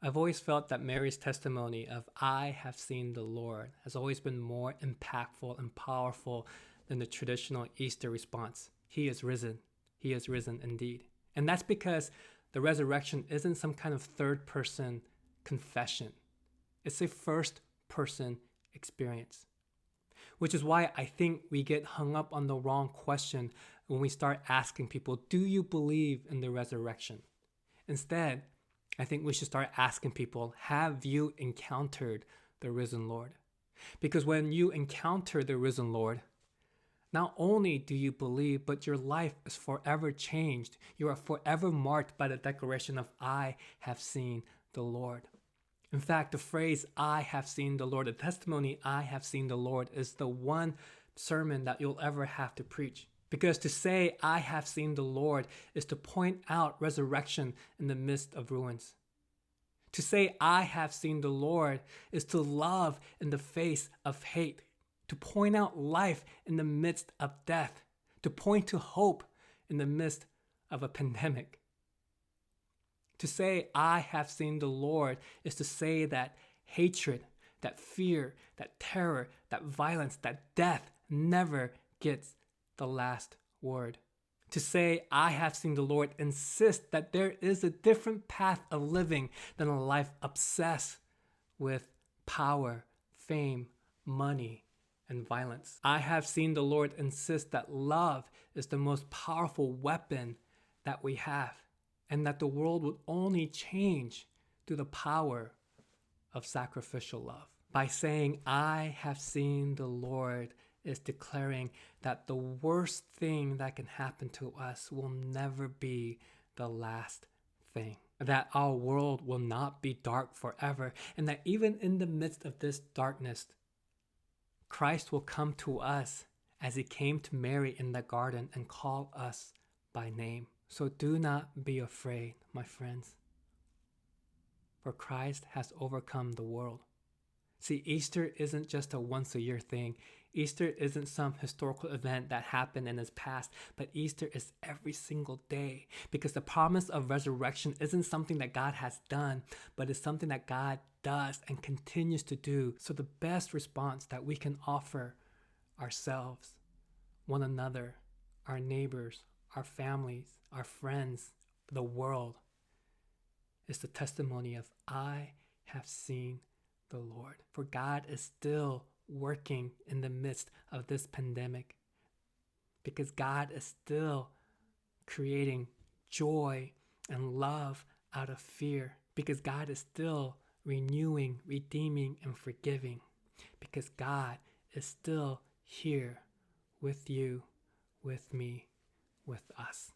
I've always felt that Mary's testimony of "I have seen the Lord" has always been more impactful and powerful than the traditional Easter response. He is risen. He is risen indeed. And that's because the resurrection isn't some kind of third person confession. It's a first person experience. Which is why I think we get hung up on the wrong question when we start asking people, do you believe in the resurrection? Instead, I think we should start asking people, have you encountered the risen Lord? Because when you encounter the risen Lord, not only do you believe, but your life is forever changed. You are forever marked by the declaration of, I have seen the Lord. In fact, the phrase, I have seen the Lord, the testimony, I have seen the Lord, is the one sermon that you'll ever have to preach. Because to say, I have seen the Lord, is to point out resurrection in the midst of ruins. To say, I have seen the Lord, is to love in the face of hate. To point out life in the midst of death. To point to hope in the midst of a pandemic. To say, I have seen the Lord, is to say that hatred, that fear, that terror, that violence, that death never gets the last word. To say, I have seen the Lord, insists that there is a different path of living than a life obsessed with power, fame, money, and violence. I have seen the Lord insist that love is the most powerful weapon that we have, and that the world would only change through the power of sacrificial love. By saying, I have seen the Lord, is declaring that the worst thing that can happen to us will never be the last thing. That our world will not be dark forever, and that even in the midst of this darkness, Christ will come to us as he came to Mary in the garden and call us by name. So do not be afraid, my friends, for Christ has overcome the world. See, Easter isn't just a once-a-year thing. Easter isn't some historical event that happened and is past, but Easter is every single day, because the promise of resurrection isn't something that God has done, but it's something that God does and continues to do. So the best response that we can offer ourselves, one another, our neighbors, our families, our friends, the world, is the testimony of, I have seen the Lord. For God is still working in the midst of this pandemic, because God is still creating joy and love out of fear, because God is still renewing, redeeming, and forgiving, because God is still here with you, with me, with us.